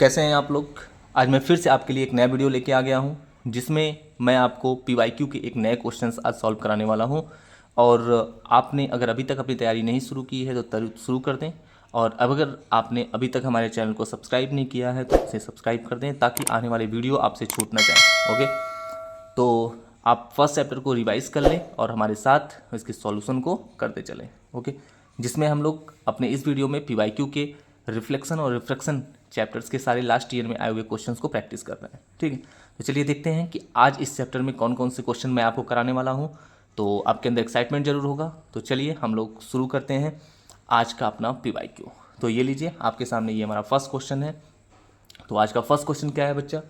कैसे हैं आप लोग। आज मैं फिर से आपके लिए एक नया वीडियो लेके आ गया हूं, जिसमें मैं आपको पीवाईक्यू के एक नए क्वेश्चंस आज सॉल्व कराने वाला हूं। और आपने अगर अभी तक अपनी तैयारी नहीं शुरू की है तो शुरू कर दें। और अब अगर आपने अभी तक हमारे चैनल को सब्सक्राइब नहीं किया है तो उसे सब्सक्राइब कर दें, ताकि आने वाले वीडियो आपसे छूट ना जाए। ओके, तो आप फर्स्ट चैप्टर को रिवाइज कर लें और हमारे साथ इसके सॉल्यूशन को करते चलें। ओके, जिसमें हम लोग अपने इस वीडियो में पीवाईक्यू के रिफ्लेक्शन और रिफ्रैक्शन चैप्टर्स के सारे लास्ट ईयर में आए हुए क्वेश्चंस को प्रैक्टिस कर रहे हैं। ठीक है, तो चलिए देखते हैं कि आज इस चैप्टर में कौन कौन से क्वेश्चन मैं आपको कराने वाला हूँ। तो आपके अंदर एक्साइटमेंट जरूर होगा। तो चलिए हम लोग शुरू करते हैं आज का अपना पीवाईक्यू। तो ये लीजिए, आपके सामने ये हमारा फर्स्ट क्वेश्चन है। तो आज का फर्स्ट क्वेश्चन क्या है बच्चा,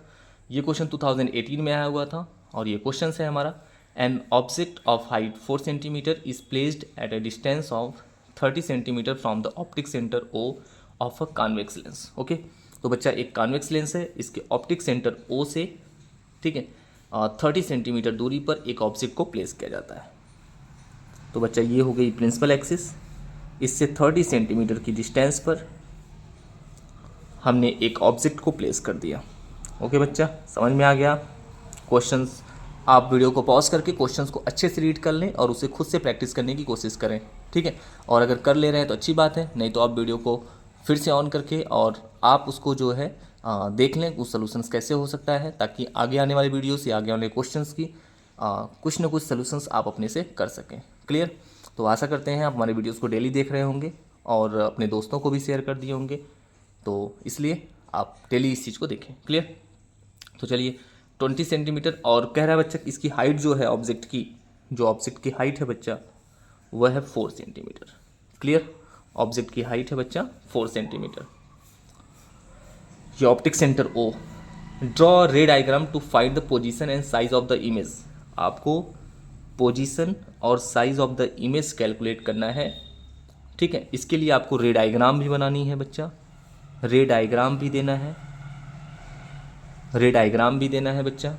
ये क्वेश्चन 2018 में आया हुआ था और ये क्वेश्चन है हमारा, an object of height 4 centimetre is placed at a distance of 30 centimetre from the optic centre O of a convex lens. Okay, तो बच्चा एक कॉन्वेक्स लेंस है, इसके ऑप्टिक सेंटर ओ से, ठीक है, 30 सेंटीमीटर दूरी पर एक ऑब्जेक्ट को प्लेस किया जाता है। तो बच्चा ये हो गई प्रिंसिपल एक्सिस, इससे 30 सेंटीमीटर की डिस्टेंस पर हमने एक ऑब्जेक्ट को प्लेस कर दिया। ओके बच्चा, समझ में आ गया। क्वेश्चंस आप वीडियो को पॉज करके क्वेश्चंस को अच्छे से रीड कर लें और उसे खुद से प्रैक्टिस करने की कोशिश करें। ठीक है, और अगर कर ले रहे हैं तो अच्छी बात है, नहीं तो आप वीडियो को फिर से ऑन करके और आप उसको जो है देख लें उस सोल्यूशंस कैसे हो सकता है, ताकि आगे आने वाले वीडियोस या आगे आने वाले क्वेश्चंस की कुछ ना कुछ सोल्यूशंस आप अपने से कर सकें। क्लियर। तो आशा करते हैं आप हमारे वीडियोज़ को डेली देख रहे होंगे और अपने दोस्तों को भी शेयर कर दिए होंगे, तो इसलिए आप डेली इस चीज़ को देखें। क्लियर। तो चलिए 20 सेंटीमीटर और कह रहा है बच्चा इसकी हाइट जो है ऑब्जेक्ट की, जो ऑब्जेक्ट की हाइट है बच्चा वह है 4 सेंटीमीटर। क्लियर, ऑब्जेक्ट की हाइट है बच्चा 4 सेंटीमीटर। ये optic centre O, draw ray diagram to find the position and size of the image. आपको पोजीशन और size of the image calculate करना है। ठीक है, इसके लिए आपको रे डायग्राम भी बनानी है बच्चा, रे डायग्राम भी देना है, रे डायग्राम भी देना है बच्चा।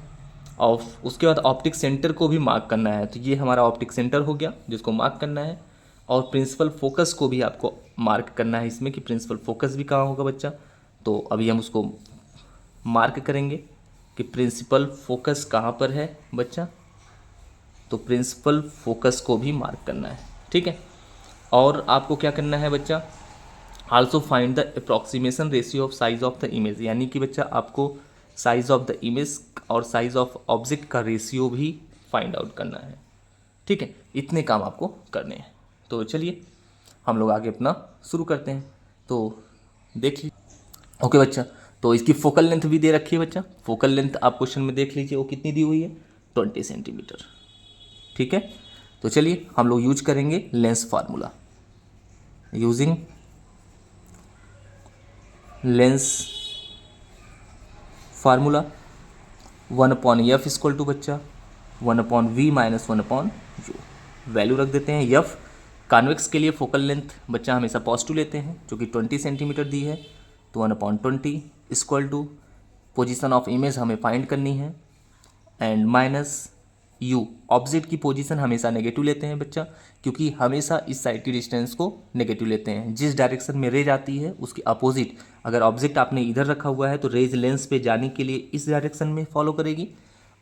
और उसके बाद ऑप्टिक सेंटर को भी मार्क करना है। तो ये हमारा ऑप्टिक सेंटर हो गया जिसको मार्क करना है, और प्रिंसिपल फोकस को भी आपको मार्क करना है इसमें कि प्रिंसिपल फोकस भी कहाँ होगा बच्चा। तो अभी हम उसको मार्क करेंगे कि प्रिंसिपल फोकस कहाँ पर है बच्चा। तो प्रिंसिपल फोकस को भी मार्क करना है। ठीक है, और आपको क्या करना है बच्चा, also find the approximation ratio of size of the image, यानी कि बच्चा आपको साइज ऑफ द इमेज और साइज ऑफ ऑब्जेक्ट का रेशियो भी फाइंड आउट करना है। ठीक है, इतने काम आपको करने हैं। तो चलिए हम लोग आगे अपना शुरू करते हैं। तो देख लीजिए। ओके बच्चा, तो इसकी फोकल लेंथ भी दे रखी है बच्चा। फोकल लेंथ आप क्वेश्चन में देख लीजिए वो कितनी दी हुई है, 20 सेंटीमीटर। ठीक है, तो चलिए हम लोग यूज करेंगे lens formula. Using lens formula 1/f equal to बच्चा 1/v माइनस 1/u। वैल्यू रख देते हैं एफ। कॉन्वेक्स के लिए फोकल लेंथ बच्चा हमेशा पॉजिटिव लेते हैं, जो कि 20 सेंटीमीटर दी है। तो 1/20 equal to position of image हमें फाइंड करनी है, एंड माइनस यू। ऑब्जेक्ट की पोजीशन हमेशा नेगेटिव लेते हैं बच्चा, क्योंकि हमेशा इस साइड की डिस्टेंस को नेगेटिव लेते हैं। जिस डायरेक्शन में रेज आती है उसके अपोजिट, अगर ऑब्जेक्ट आपने इधर रखा हुआ है तो रेज लेंस पे जाने के लिए इस डायरेक्शन में फॉलो करेगी,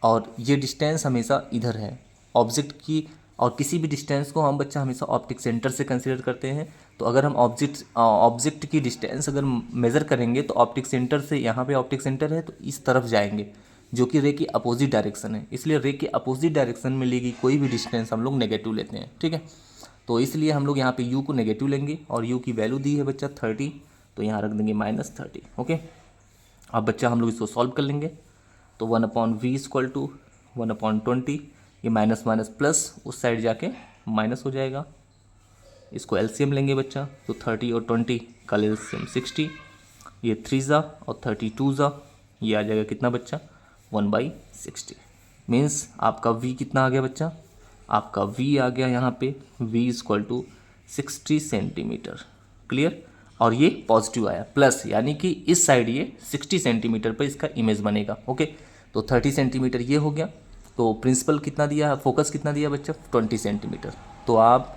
और ये डिस्टेंस हमेशा इधर है ऑब्जेक्ट की। और किसी भी डिस्टेंस को हम बच्चा हमेशा ऑप्टिक सेंटर से कंसिडर करते हैं। तो अगर हम ऑब्जेक्ट की डिस्टेंस अगर मेज़र करेंगे तो ऑप्टिक सेंटर से, यहाँ पे ऑप्टिक सेंटर है तो इस तरफ जाएंगे, जो कि रे की अपोजिट डायरेक्शन है। इसलिए रे के अपोजिट डायरेक्शन में ली गई कोई भी डिस्टेंस हम लोग नेगेटिव लेते हैं। ठीक है, तो इसलिए हम लोग यहाँ पे u को नेगेटिव लेंगे, और u की वैल्यू दी है बच्चा 30, तो यहाँ रख देंगे -30। ओके, अब बच्चा हम लोग इसको सॉल्व कर लेंगे। तो 1/v इक्वल टू 1/20, ये माइनस माइनस प्लस उस साइड जाके माइनस हो जाएगा। इसको एलसीएम लेंगे बच्चा, तो 30 और 20 का एलसीएम 60, ये 3 ज़ा और 32 ज़ा, ये आ जाएगा कितना बच्चा 1/60। मीन्स आपका v कितना आ गया बच्चा, आपका v आ गया यहाँ पे v equal to 60 centimetre. Clear, और ये पॉजिटिव आया प्लस, यानी कि इस साइड ये 60 सेंटीमीटर पर इसका इमेज बनेगा। ओके, तो 30 सेंटीमीटर ये हो गया। तो प्रिंसिपल कितना दिया, फोकस कितना दिया बच्चा 20 सेंटीमीटर। तो आप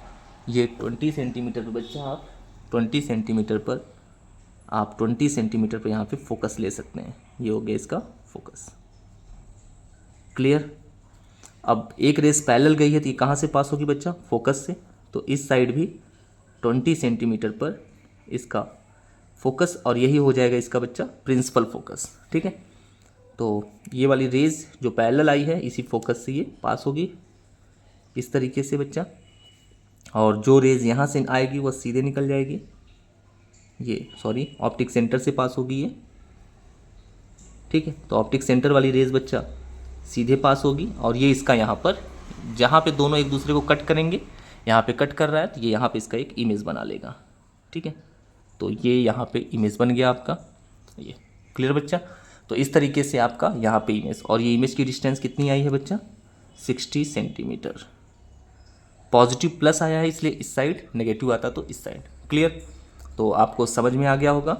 ये 20 सेंटीमीटर पर बच्चा आप 20 सेंटीमीटर पर आप 20 सेंटीमीटर पर यहाँ पे फोकस ले सकते हैं। ये हो गया इसका फोकस। क्लियर। अब एक रेस पैरेलल गई है तो ये कहाँ से पास होगी बच्चा? फोकस से। तो इस साइड भी 20 सेंटीमीटर पर इसका फोकस, और यही हो जाएगा इसका बच्चा प्रिंसिपल फोकस। ठीक है, तो ये वाली रेज जो पैरेलल आई है इसी फोकस से ये पास होगी इस तरीके से बच्चा, और जो रेज यहाँ से आएगी वह सीधे निकल जाएगी, ये सॉरी ऑप्टिक सेंटर से पास होगी ये। ठीक है, तो ऑप्टिक सेंटर वाली रेज बच्चा सीधे पास होगी, और ये इसका यहाँ पर जहाँ पे दोनों एक दूसरे को कट करेंगे, यहाँ पे कट कर रहा है तो ये यहाँ पे इसका एक इमेज बना लेगा। ठीक है, तो ये यहाँ पे इमेज बन गया आपका ये। क्लियर बच्चा। तो इस तरीके से आपका यहाँ पे इमेज, और ये इमेज की डिस्टेंस कितनी आई है बच्चा? 60 सेंटीमीटर। पॉजिटिव प्लस आया है इसलिए इस साइड, नेगेटिव आता तो इस साइड। क्लियर। तो आपको समझ में आ गया होगा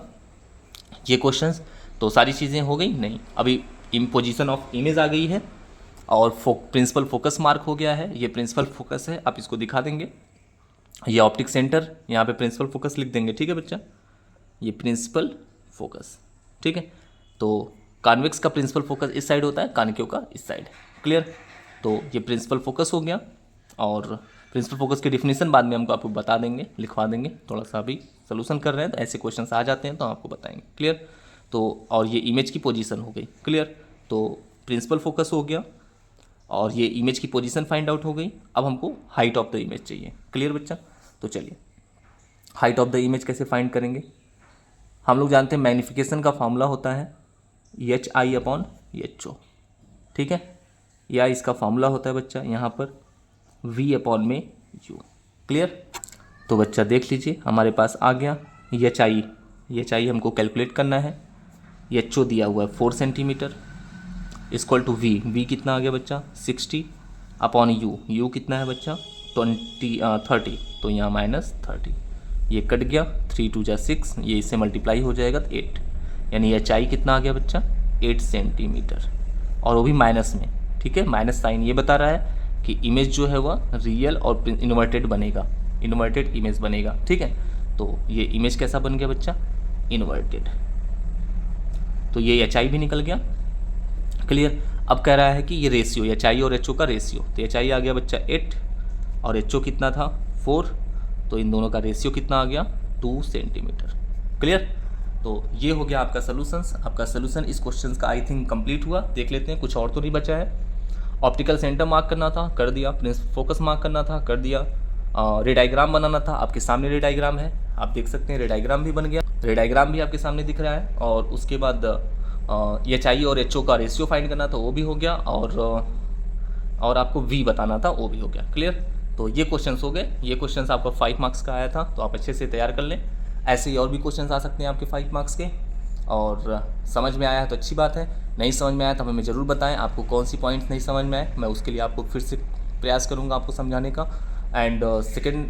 ये क्वेश्चंस। तो सारी चीज़ें हो गई नहीं, अभी इन पोजीशन ऑफ इमेज आ गई है, और प्रिंसिपल फोकस मार्क हो गया है। ये प्रिंसिपल फोकस है, आप इसको दिखा देंगे। ये ऑप्टिक सेंटर, यहाँ पे प्रिंसिपल फोकस लिख देंगे। ठीक है बच्चा, ये प्रिंसिपल फोकस। ठीक है, तो कॉन्वेक्स का प्रिंसिपल फोकस इस साइड होता है, कॉन्केव का इस साइड। क्लियर। तो ये प्रिंसिपल फोकस हो गया, और प्रिंसिपल फोकस की डिफिनीशन बाद में हमको आपको बता देंगे, लिखवा देंगे। थोड़ा सा अभी सोल्यूशन कर रहे हैं तो ऐसे क्वेश्चन आ जाते हैं तो आपको बताएंगे। क्लियर। तो और ये इमेज की पोजीशन हो गई। क्लियर। तो प्रिंसिपल फोकस हो गया, और ये इमेज की पोजीशन फाइंड आउट हो गई। अब हमको हाइट ऑफ द इमेज चाहिए। क्लियर बच्चा। तो चलिए हाइट ऑफ द इमेज कैसे फाइंड करेंगे? हम लोग जानते हैं मैग्नीफिकेशन का फॉर्मूला होता है HI/HO। ठीक है, या इसका फॉर्मूला होता है बच्चा यहाँ पर V/U। क्लियर। तो बच्चा देख लीजिए हमारे पास आ गया HI हमको कैलकुलेट करना है। HO दिया हुआ है 4 सेंटीमीटर इक्वल टू V कितना आ गया बच्चा? 60/U। U कितना है बच्चा? 30, तो यहाँ -30, ये कट गया, 3 2 जा 6, ये इससे मल्टीप्लाई हो जाएगा तो 8, यानी HI कितना आ गया बच्चा? 8 सेंटीमीटर, और वो भी माइनस में। ठीक है, माइनस साइन ये बता रहा है कि इमेज जो है वह रियल और इन्वर्टेड बनेगा, इन्वर्टेड इमेज बनेगा। ठीक है, तो ये इमेज कैसा बन गया बच्चा? इन्वर्टेड। तो ये HI भी निकल गया। क्लियर। अब कह रहा है कि ये रेशियो HI और HO का रेशियो, तो HI आ गया बच्चा 8 और HO कितना था? 4, तो इन दोनों का रेशियो कितना आ गया? 2 सेंटीमीटर। क्लियर। तो ये हो गया आपका सोल्यूशंस। आपका सोल्यूशन इस क्वेश्चन का आई थिंक कंप्लीट हुआ। देख लेते हैं, कुछ और तो नहीं बचा है। ऑप्टिकल सेंटर मार्क करना था, कर दिया। प्रिंसिपल फोकस मार्क करना था, कर दिया। रे डायग्राम बनाना था, आपके सामने रे डायग्राम है, आप देख सकते हैं रे डायग्राम भी बन गया। रे डायग्राम भी आपके सामने दिख रहा है। और उसके बाद HI और HO का रेशियो फाइंड करना था, वो भी हो गया। और आपको V बताना था, वो भी हो गया। क्लियर। तो ये क्वेश्चंस हो गए। ये क्वेश्चंस आपका 5 मार्क्स का आया था, तो आप अच्छे से तैयार कर लें। ऐसे ही और भी क्वेश्चंस आ सकते हैं आपके 5 मार्क्स के। और समझ में आया है तो अच्छी बात है, नहीं समझ में आया तो हमें ज़रूर बताएं आपको कौन सी पॉइंट्स नहीं समझ में आए। मैं उसके लिए आपको फिर से प्रयास करूँगा आपको समझाने का। एंड सेकेंड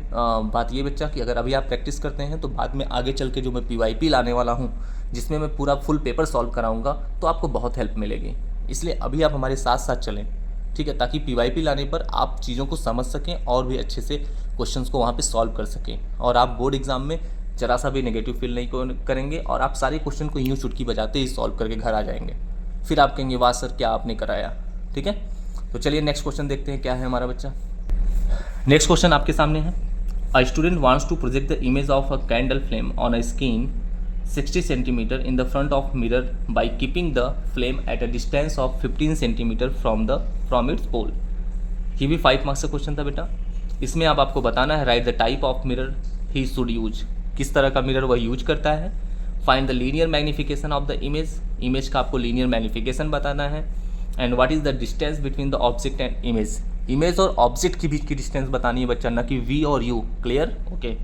बात ये बच्चा कि अगर अभी आप प्रैक्टिस करते हैं तो बाद में आगे चल के जो मैं PYP लाने वाला हूँ, जिसमें मैं पूरा फुल पेपर सॉल्व कराऊंगा, तो आपको बहुत हेल्प मिलेगी। इसलिए अभी आप हमारे साथ साथ चलें, ठीक है, ताकि PYP लाने पर आप चीज़ों को समझ सकें और भी अच्छे से क्वेश्चंस को वहाँ पे सॉल्व कर सकें, और आप बोर्ड एग्जाम में जरा सा भी नेगेटिव फील नहीं करेंगे, और आप सारे क्वेश्चन को यूँ चुटकी बजाते ही सॉल्व करके घर आ जाएंगे। फिर आप कहेंगे वाह सर क्या आपने कराया। ठीक है, तो चलिए नेक्स्ट क्वेश्चन देखते हैं क्या है हमारा बच्चा। नेक्स्ट क्वेश्चन आपके सामने है। A student wants to project the image of a candle flame on a screen 60 cm in the front of mirror by keeping the flame at a distance of 15 cm from its pole। ये भी 5 marks का question था बेटा। इसमें अब आपको बताना है right the type of mirror he should use, किस तरह का मिरर वह यूज करता है। Find the linear magnification of the image, image का आपको लीनियर मैग्निफिकेशन बताना है। And what is the distance between the object and image, image और ऑब्जेक्ट के बीच की डिस्टेंस बतानी है बच्चा, ना कि V और U। Clear. Okay.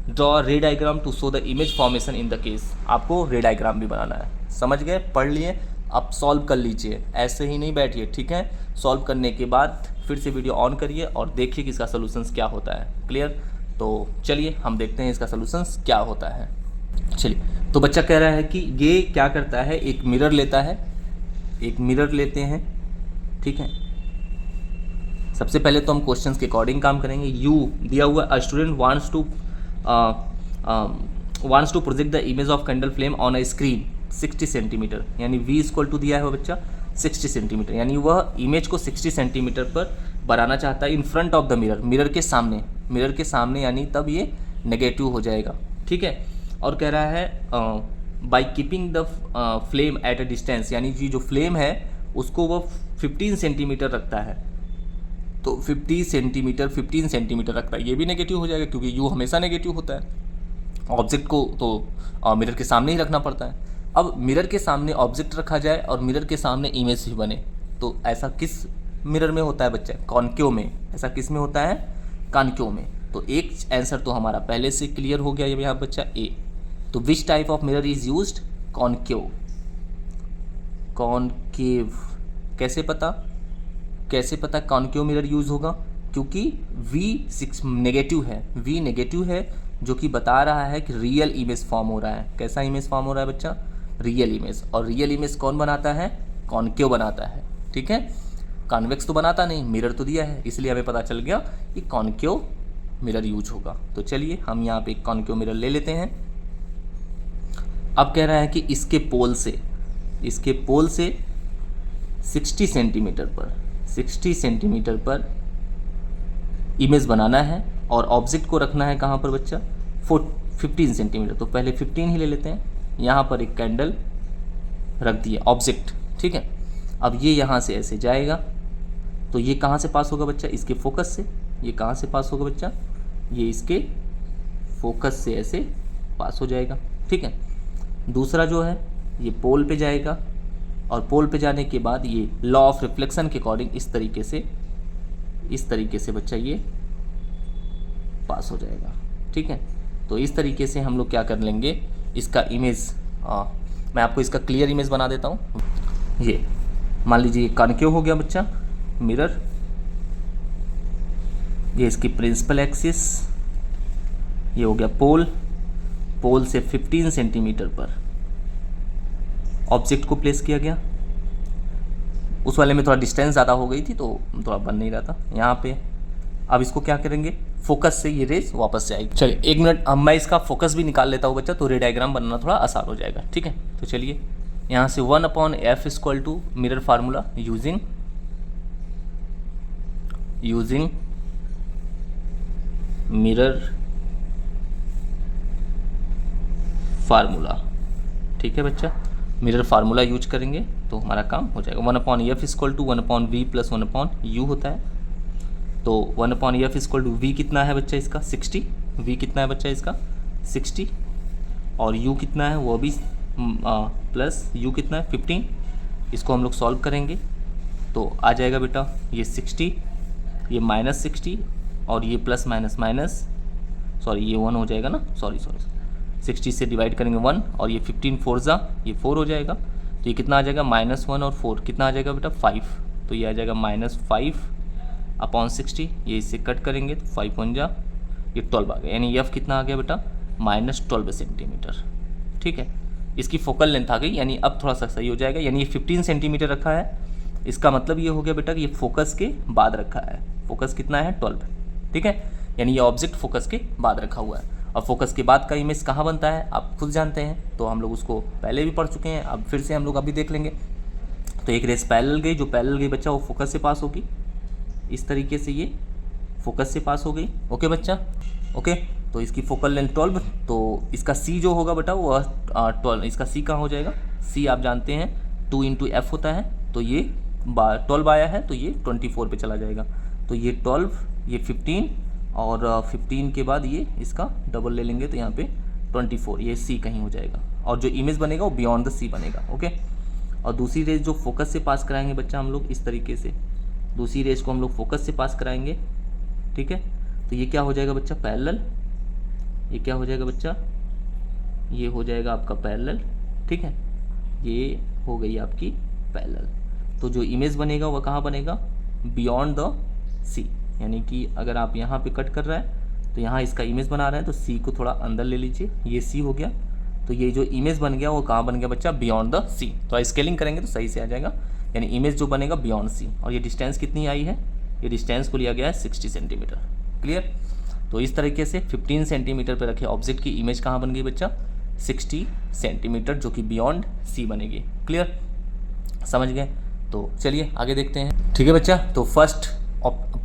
Draw ray diagram to show the image formation in the case, आपको रे डायग्राम भी बनाना है। समझ गए, पढ़ लिए, अब सॉल्व कर लीजिए, ऐसे ही नहीं बैठिए। ठीक है, सॉल्व करने के बाद फिर से वीडियो ऑन करिए और देखिए कि इसका सोल्यूशंस क्या होता है। क्लियर। तो चलिए हम देखते हैं इसका सोल्यूशंस क्या होता है। चलिए, तो बच्चा कह रहा है कि ये क्या करता है, एक मिरर लेता है, एक मिरर लेते हैं। ठीक है, सबसे पहले तो हम क्वेश्चंस के अकॉर्डिंग काम करेंगे। यू दिया हुआ, a student wants to wants to project the image of candle flame on a screen 60 centimetre, यानी v इक्वल टू दिया है बच्चा 60 सेंटीमीटर, यानी वह इमेज को 60 सेंटीमीटर पर बनाना चाहता है in front of the mirror, mirror के सामने यानी तब ये नेगेटिव हो जाएगा, ठीक है। और कह रहा है by keeping the flame eight a distance, यानी जी जो फ्लेम है उसको वह 15 सेंटीमीटर रखता है, तो 15 सेंटीमीटर रखता है, ये भी नेगेटिव हो जाएगा क्योंकि यू हमेशा नेगेटिव होता है, ऑब्जेक्ट को तो मिरर के सामने ही रखना पड़ता है। अब मिरर के सामने ऑब्जेक्ट रखा जाए और मिरर के सामने इमेज भी बने, तो ऐसा किस मिरर में होता है बच्चा? कॉन्केव में। ऐसा किस में होता है? कॉन्केव में। तो एक आंसर तो हमारा पहले से क्लियर हो गया ये यहाँ बच्चा ए। तो which type of mirror is used? Concave. कैसे पता कॉन्केव मिरर यूज होगा? क्योंकि V नेगेटिव है जो कि बता रहा है कि रियल इमेज फॉर्म हो रहा है। कैसा इमेज फॉर्म हो रहा है बच्चा? Real image. और रियल इमेज कौन बनाता है? कॉन्केव बनाता है, ठीक है। कॉन्वेक्स तो बनाता नहीं, मिरर तो दिया है, इसलिए हमें पता चल गया कि कॉन्केव मिरर यूज होगा। तो चलिए हम यहाँ पे कॉन्केव मिरर ले लेते हैं। अब कह रहा है कि इसके पोल से 60 सेंटीमीटर पर इमेज बनाना है और ऑब्जेक्ट को रखना है कहाँ पर बच्चा? 15 सेंटीमीटर। तो पहले 15 ही ले लेते हैं। यहाँ पर एक कैंडल रख दिए ऑब्जेक्ट, ठीक है। अब ये यहाँ से ऐसे जाएगा, तो ये कहाँ से पास होगा बच्चा? इसके फोकस से। ये कहाँ से पास होगा बच्चा? ये इसके फोकस से ऐसे पास हो जाएगा, ठीक है। दूसरा जो है ये पोल पे जाएगा और पोल पे जाने के बाद ये लॉ ऑफ रिफ्लेक्शन के अकॉर्डिंग इस तरीके से बच्चा ये पास हो जाएगा, ठीक है। तो इस तरीके से हम लोग क्या कर लेंगे, इसका इमेज मैं आपको इसका क्लियर इमेज बना देता हूँ। ये मान लीजिए कॉन्केव हो गया बच्चा मिरर, ये इसकी प्रिंसिपल एक्सिस, ये हो गया पोल से 15 सेंटीमीटर पर ऑब्जेक्ट को प्लेस किया गया। उस वाले में थोड़ा डिस्टेंस ज़्यादा हो गई थी तो थोड़ा बन नहीं रहा था यहाँ पे। अब इसको क्या करेंगे, फोकस से ये रेज वापस जाएगी। चलिए 1 मिनट, अब मैं इसका फोकस भी निकाल लेता हूँ बच्चा, तो रे डायग्राम बनाना थोड़ा आसान हो जाएगा, ठीक है। तो चलिए यहाँ से 1/f equal to mirror formula using mirror formula, ठीक है बच्चा। मिरर फार्मूला यूज करेंगे तो हमारा काम हो जाएगा। 1/f equal to 1/v plus 1/u होता है। तो 1/f इक्वल टू v कितना है बच्चा इसका? 60। v कितना है बच्चा इसका? 60। और u कितना है वो भी प्लस u कितना है? 15। इसको हम लोग सॉल्व करेंगे तो आ जाएगा बेटा ये 60, ये -60 और ये प्लस माइनस सॉरी ये 1 हो जाएगा ना, सॉरी 60 से डिवाइड करेंगे 1 और ये 15 4 जा ये 4 हो जाएगा। तो ये कितना आ जाएगा? -1 और 4 कितना आ जाएगा बेटा? 5। तो ये आ जाएगा -5/60। ये इससे कट करेंगे तो 5 1 जा ये 12 आ गया, यानी f कितना आ गया बेटा? -12 सेंटीमीटर, ठीक है। इसकी फोकल लेंथ आ गई, यानी अब थोड़ा सा सही हो जाएगा। यानी ये 15 सेंटीमीटर रखा है, इसका मतलब ये हो गया बेटा कि ये फोकस के बाद रखा है। फोकस कितना है? 12, ठीक है। यानी ये ऑब्जेक्ट फोकस के बाद रखा हुआ है। अब फोकस के बाद का इमेज कहाँ बनता है आप खुद जानते हैं, तो हम लोग उसको पहले भी पढ़ चुके हैं, अब फिर से हम लोग अभी देख लेंगे। तो एक रेस पैरेलल गई, जो पैरेलल गई बच्चा वो फोकस से पास होगी, इस तरीके से ये फोकस से पास हो गई। ओके बच्चा, ओके। तो इसकी फोकल लेंथ 12, तो इसका सी जो होगा बेटा वो 12, इसका सी कहाँ हो जाएगा? सी आप जानते हैं 2 × f होता है, तो ये 12 आया है तो ये 24 पे चला जाएगा। तो ये 12, ये 15 और 15 के बाद ये इसका डबल ले लेंगे तो यहाँ पे 24, ये सी कहीं हो जाएगा। और जो इमेज बनेगा वो बियॉन्ड द सी बनेगा, ओके। और दूसरी रेज जो फोकस से पास कराएंगे बच्चा हम लोग इस तरीके से, दूसरी रेज को हम लोग फोकस से पास कराएंगे, ठीक है। तो ये क्या हो जाएगा बच्चा? पैरेलल। ये क्या हो जाएगा बच्चा? ये हो जाएगा आपका पैरेलल, ठीक है। ये हो गई आपकी पैरेलल। तो जो इमेज बनेगा वह कहाँ बनेगा? बियॉन्ड द सी, यानी कि अगर आप यहाँ पे कट कर रहा है तो यहाँ इसका इमेज बना रहे हैं तो सी को थोड़ा अंदर ले लीजिए, ये सी हो गया। तो ये जो इमेज बन गया वो कहाँ बन गया बच्चा? बियॉन्ड द सी। तो स्केलिंग करेंगे तो सही से आ जाएगा, यानी इमेज जो बनेगा बियॉन्ड सी। और ये डिस्टेंस कितनी आई है? ये डिस्टेंस को लिया गया है 60 सेंटीमीटर, क्लियर। तो इस तरीके से 15 सेंटीमीटर पे रखे ऑब्जेक्ट की इमेज कहाँ बन गई बच्चा, 60 सेंटीमीटर, जो कि बियॉन्ड सी बनेगी। क्लियर, समझ गए। तो चलिए आगे देखते हैं। ठीक है बच्चा, तो फर्स्ट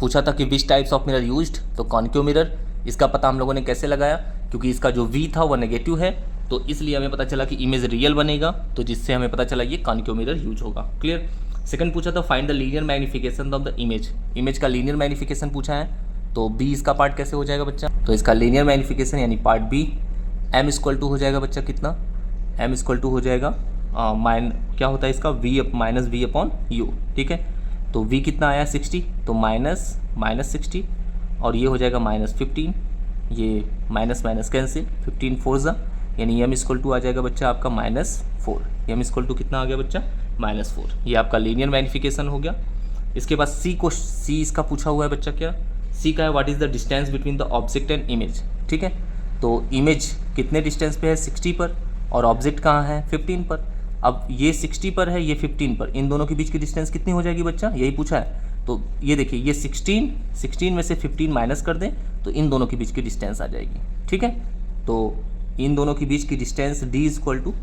पूछा था कि which types of mirror used, तो कॉन्केव मिरर, इसका पता हम लोगों ने कैसे लगाया, क्योंकि इसका जो वी था वो नेगेटिव है, तो इसलिए हमें पता चला कि इमेज रियल बनेगा, तो जिससे हमें पता चला ये कॉन्केव मिरर यूज होगा। क्लियर। सेकंड पूछा था find the linear magnification of the image, image का लीनियर मैग्निफिकेशन पूछा है, तो बी इसका पार्ट कैसे हो जाएगा बच्चा, तो इसका लीनियर मैग्निफिकेशन यानी part B M equal to हो जाएगा बच्चा कितना, एम इक्वल टू हो जाएगा क्या होता है इसका माइनस वी अपॉन यू। ठीक है, तो v कितना आया 60, तो माइनस 60, और ये हो जाएगा -15, ये माइनस माइनस कैंसिल, 15 4 ज़ा, यानी m इक्वल टू आ जाएगा बच्चा आपका -4, m इक्वल टू कितना आ गया बच्चा, -4। ये आपका लीनियर मैग्निफिकेशन हो गया। इसके बाद c इसका पूछा हुआ है बच्चा, क्या c का है, what is the distance between the object and image. ठीक है, तो इमेज कितने डिस्टेंस पे है, 60 पर, और ऑब्जेक्ट कहाँ है, 15 पर। अब ये 60 पर है, ये 15 पर, इन दोनों के बीच की डिस्टेंस कितनी हो जाएगी बच्चा, यही पूछा है। तो ये देखिए, ये 16 में से 15 माइनस कर दें तो इन दोनों के बीच की डिस्टेंस आ जाएगी। ठीक है, तो इन दोनों के बीच की distance d equal to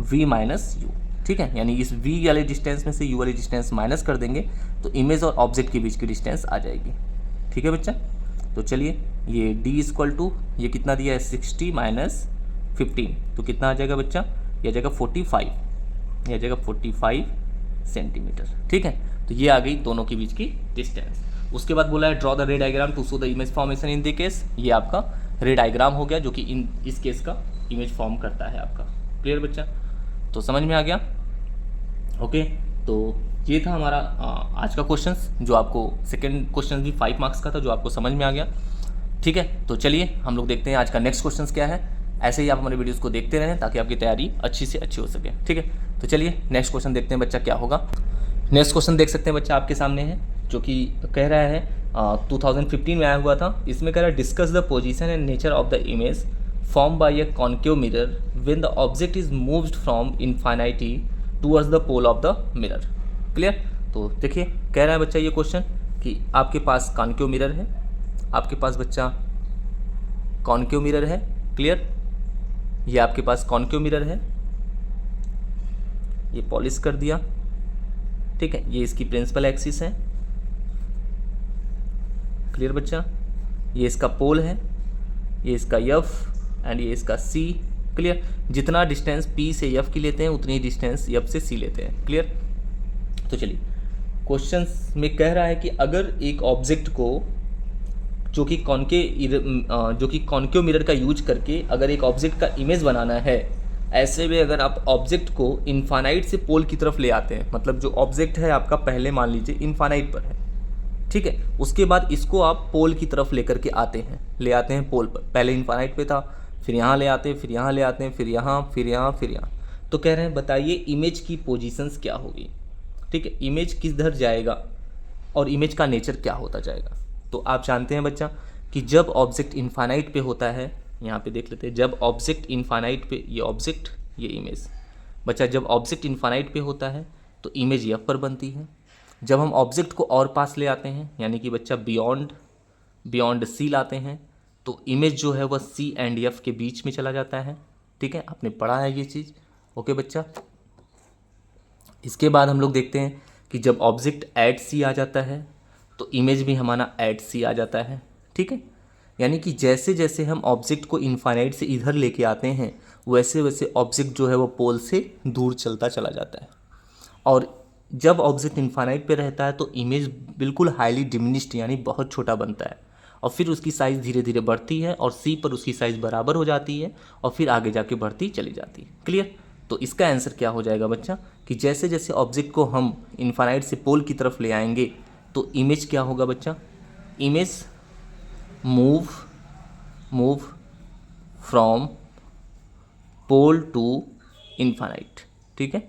V minus u. ठीक है, यानी इस v वाले डिस्टेंस में से u वाली डिस्टेंस माइनस कर देंगे तो इमेज और ऑब्जेक्ट के बीच की डिस्टेंस आ जाएगी। ठीक है बच्चा, तो चलिए ये d इक्वल टू ये कितना दिया है, 60 माइनस 15, तो कितना आ जाएगा बच्चा, यह आ जाएगा 45, यह आ जाएगा 45 सेंटीमीटर। ठीक है, तो ये आ गई दोनों के बीच की डिस्टेंस। उसके बाद बोला है draw the ray diagram to show the image formation in the case, ये आपका रे डायग्राम हो गया जो कि इस केस का इमेज फॉर्म करता है आपका। क्लियर बच्चा, तो समझ में आ गया। ओके, तो ये था हमारा आज का क्वेश्चन, जो आपको सेकंड क्वेश्चन भी 5 मार्क्स का था, जो आपको समझ में आ गया। ठीक है, तो चलिए हम लोग देखते हैं आज का नेक्स्ट क्वेश्चन क्या है। ऐसे ही आप हमारे वीडियोस को देखते रहें ताकि आपकी तैयारी अच्छी से अच्छी हो सके। ठीक है, तो चलिए नेक्स्ट क्वेश्चन देखते हैं बच्चा क्या होगा। नेक्स्ट क्वेश्चन देख सकते हैं बच्चा आपके सामने है, जो कि कह रहा है 2015 में आया हुआ था। इसमें कह रहा है discuss the position and nature of the image form by a concave mirror when the object is moved from infinity towards the pole of the mirror. Clear, तो देखिए कह रहा है बच्चा ये क्वेश्चन कि आपके पास कॉन्केव मिरर है, आपके पास बच्चा कॉन्केव मिरर है। क्लियर, ये आपके पास कॉन्केव मिरर है, ये पॉलिश कर दिया। ठीक है, ये इसकी प्रिंसिपल एक्सिस है। क्लियर बच्चा, ये इसका पोल है, ये इसका F एंड ये इसका C। क्लियर, जितना डिस्टेंस P से F की लेते हैं उतनी डिस्टेंस F से C लेते हैं। क्लियर, तो चलिए क्वेश्चन में कह रहा है कि अगर एक ऑब्जेक्ट को जो कि कॉन्केव मिरर का यूज करके अगर एक ऑब्जेक्ट का इमेज बनाना है, ऐसे में अगर आप ऑब्जेक्ट को इनफाइनाइट से पोल की तरफ ले आते हैं, मतलब जो ऑब्जेक्ट है आपका पहले मान लीजिए इनफाइनाइट पर है, ठीक है, उसके बाद इसको आप पोल की तरफ लेकर के ले आते हैं पोल पर। पहले इनफाइनाइट पे था, फिर यहाँ ले आते हैं, फिर यहाँ ले आते हैं, फिर यहाँ, फिर यहाँ, फिर यहाँ। तो कह रहे हैं बताइए इमेज की पोजीशंस क्या होगी। ठीक है, इमेज किधर जाएगा और इमेज का नेचर क्या होता जाएगा। तो आप जानते हैं बच्चा कि जब ऑब्जेक्ट इनफाइनाइट पे होता है, यहाँ पे देख लेते हैं, जब ऑब्जेक्ट इनफाइनाइट पे, ये ऑब्जेक्ट ये इमेज बच्चा, जब ऑब्जेक्ट इनफाइनाइट पे होता है तो इमेज F पर बनती है। जब हम ऑब्जेक्ट को और पास ले आते हैं, यानी कि बच्चा बियॉन्ड C लाते हैं, तो इमेज जो है वह C एंड F के बीच में चला जाता है। ठीक है, आपने पढ़ा है ये चीज़। ओके बच्चा, इसके बाद हम लोग देखते हैं कि जब ऑब्जेक्ट एट C आ जाता है तो इमेज भी हमारा एट C आ जाता है। ठीक है, यानी कि जैसे जैसे हम ऑब्जेक्ट को इनफाइनाइट से इधर लेके आते हैं वैसे वैसे ऑब्जेक्ट जो है वो पोल से दूर चलता चला जाता है। और जब ऑब्जेक्ट इनफाइनाइट पे रहता है तो इमेज बिल्कुल हाईली डिमिनिश्ड यानी बहुत छोटा बनता है, और फिर उसकी साइज़ धीरे धीरे बढ़ती है और C पर उसकी साइज़ बराबर हो जाती है और फिर आगे जाके बढ़ती चली जाती है। क्लियर, तो इसका आंसर क्या हो जाएगा बच्चा कि जैसे जैसे ऑब्जेक्ट को हम इनफाइनाइट से पोल की तरफ ले आएंगे तो इमेज क्या होगा बच्चा, image move from pole to infinite. ठीक है,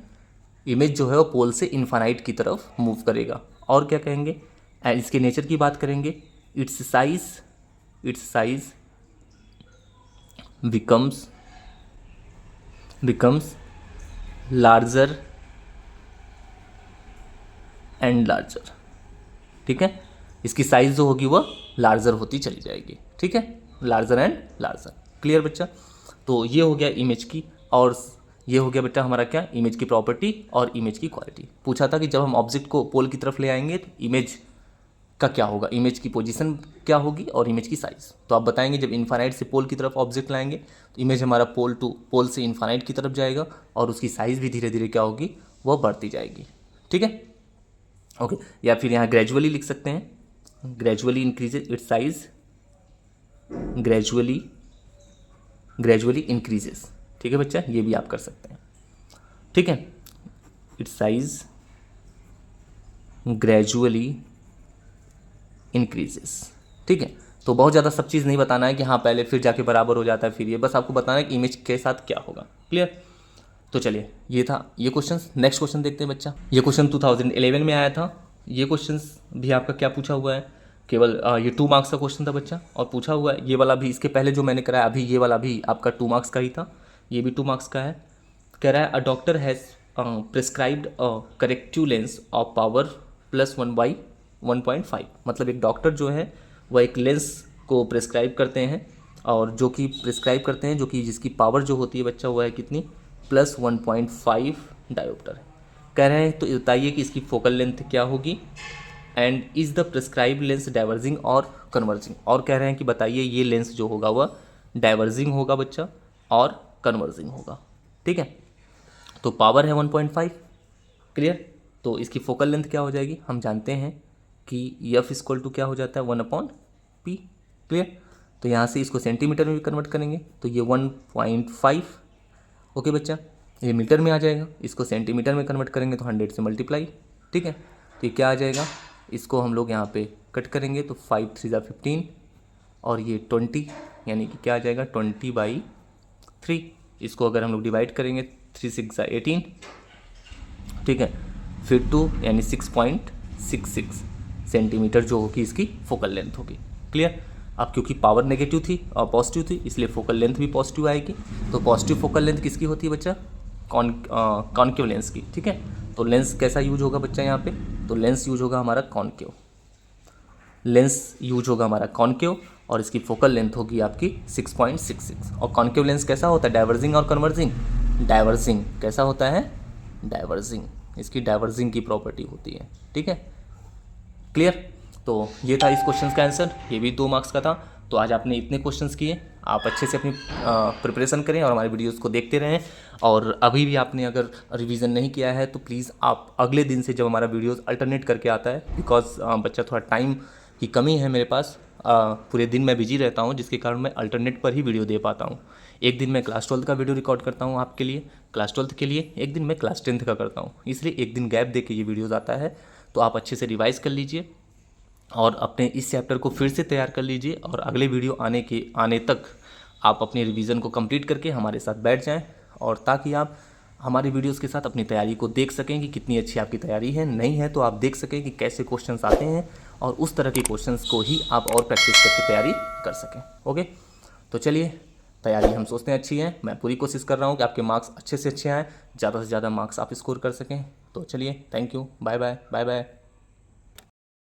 इमेज जो है वो पोल से इनफाइनाइट की तरफ मूव करेगा। और क्या कहेंगे, इसके नेचर की बात करेंगे, it's size becomes larger and larger. ठीक है, इसकी साइज़ जो होगी वह लार्जर होती चली जाएगी। ठीक है, लार्जर एंड लार्जर। क्लियर बच्चा? तो ये हो गया इमेज की, और ये हो गया बेटा हमारा क्या, इमेज की प्रॉपर्टी और इमेज की क्वालिटी। पूछा था कि जब हम ऑब्जेक्ट को पोल की तरफ ले आएंगे तो इमेज का क्या होगा, इमेज की पोजीशन क्या होगी और इमेज की साइज़। तो आप बताएंगे जब इन्फानाइट से पोल की तरफ ऑब्जेक्ट लाएंगे तो इमेज हमारा पोल से इन्फानाइट की तरफ जाएगा और उसकी साइज़ भी धीरे धीरे क्या होगी, वह बढ़ती जाएगी। ठीक है, ओके। या फिर यहाँ ग्रेजुअली लिख सकते हैं, gradually increases it's size, gradually increases. ठीक है बच्चा, ये भी आप कर सकते हैं। ठीक है, इट्स साइज ग्रेजुअली इंक्रीजेस। ठीक है, तो बहुत ज़्यादा सब चीज़ नहीं बताना है कि हाँ पहले फिर जाके बराबर हो जाता है फिर ये, बस आपको बताना है कि इमेज के साथ क्या होगा। क्लियर? तो चलिए, ये था ये क्वेश्चन। नेक्स्ट क्वेश्चन देखते हैं बच्चा। ये क्वेश्चन 2011 में आया था। ये क्वेश्चन भी आपका क्या पूछा हुआ है, केवल ये 2 मार्क्स का क्वेश्चन था बच्चा, और पूछा हुआ है ये वाला भी, इसके पहले जो मैंने कराया अभी ये वाला भी आपका 2 मार्क्स का ही था, ये भी 2 मार्क्स का है। कह रहा है a doctor has prescribed a corrective lens of power +1/1.5। मतलब एक डॉक्टर जो है वह एक लेंस को प्रिस्क्राइब करते हैं, और जो कि प्रिस्क्राइब करते हैं जो कि जिसकी पावर जो होती है बच्चा वह है कितनी, +1.5 डायोप्टर है। कह रहे हैं तो बताइए कि इसकी फोकल लेंथ क्या होगी, and is the prescribe lens diverging और कन्वर्जिंग। और कह रहे हैं कि बताइए ये लेंस जो होगा वह डाइवर्जिंग होगा बच्चा और कन्वर्जिंग होगा। ठीक है, तो पावर है 1.5। क्लियर? तो इसकी फोकल लेंथ क्या हो जाएगी, हम जानते हैं कि F इक्वल टू क्या हो जाता है 1/P। क्लियर? तो यहाँ से इसको सेंटीमीटर में भी कन्वर्ट करेंगे तो ये 1.5। ओके बच्चा, ये मीटर में आ जाएगा, इसको सेंटीमीटर में कन्वर्ट करेंगे तो 100 से मल्टीप्लाई। ठीक है, तो ये क्या आ जाएगा, इसको हम लोग यहाँ पे कट करेंगे तो 5 3 15 और ये 20, यानी कि क्या आ जाएगा 20/3। इसको अगर हम लोग डिवाइड करेंगे 3 6 18। ठीक है, फिर 2 यानी 6.66 सेंटीमीटर जो होगी इसकी फोकल लेंथ होगी। क्लियर? अब क्योंकि पावर नेगेटिव थी और पॉजिटिव थी इसलिए फोकल लेंथ भी पॉजिटिव आएगी। तो पॉजिटिव फोकल लेंथ किसकी होती है बच्चा, कॉनकेव लेंस की। ठीक है, तो लेंस कैसा यूज होगा बच्चा यहाँ पे, तो लेंस यूज होगा हमारा कॉनकेव, लेंस यूज होगा हमारा कॉनकेव, और इसकी फोकल लेंथ होगी आपकी 6.66। और कॉनकेव लेंस कैसा होता है, डाइवर्जिंग और कन्वर्जिंग, डाइवर्जिंग कैसा होता है, डाइवर्जिंग, इसकी डाइवर्जिंग की प्रॉपर्टी होती है। ठीक है, क्लियर? तो ये था इस क्वेश्चन का आंसर, ये भी 2 मार्क्स का था। तो आज आपने इतने क्वेश्चंस किए, आप अच्छे से अपनी प्रिपरेशन करें और हमारे वीडियोस को देखते रहें। और अभी भी आपने अगर रिवीजन नहीं किया है तो प्लीज़ आप अगले दिन से जब हमारा वीडियोस अल्टरनेट करके आता है, बिकॉज बच्चा थोड़ा टाइम की कमी है मेरे पास, पूरे दिन मैं बिजी रहता हूँ जिसके कारण मैं अल्टरनेट पर ही वीडियो दे पाता हूँ। एक दिन मैं क्लास 12 का वीडियो रिकॉर्ड करता हूँ आपके लिए, क्लास 12 के लिए, एक दिन मैं क्लास 10 का करता हूँ, इसलिए एक दिन गैप दे के ये वीडियोज़ आता है। तो आप अच्छे से रिवाइज़ कर लीजिए और अपने इस चैप्टर को फिर से तैयार कर लीजिए, और अगले वीडियो आने तक आप अपने रिवीजन को कंप्लीट करके हमारे साथ बैठ जाएं, और ताकि आप हमारी वीडियोस के साथ अपनी तैयारी को देख सकें कि कितनी अच्छी आपकी तैयारी है, नहीं है तो आप देख सकें कि कैसे क्वेश्चंस आते हैं, और उस तरह के क्वेश्चंस को ही आप और प्रैक्टिस करके तैयारी कर सकें। ओके, तो चलिए, तैयारी हम सोचते हैं अच्छी है, मैं पूरी कोशिश कर रहा हूँ कि आपके मार्क्स अच्छे से अच्छे आएँ, ज़्यादा से ज़्यादा मार्क्स आप स्कोर कर सकें। तो चलिए, thank you, bye bye, bye bye.